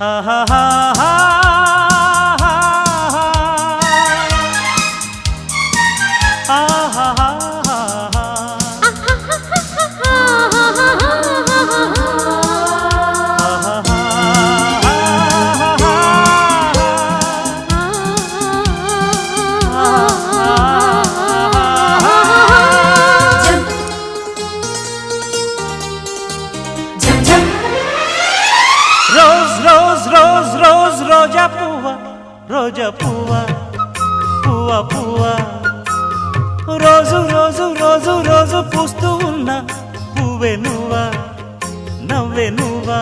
ఆహాహా రోజా పువ్వా రోజా పువ్వా పువ్వా పువ్వా రోజు రోజు రోజు రోజు పూస్తూ ఉన్న పువ్వే నువ్వా నవ్వే నువ్వా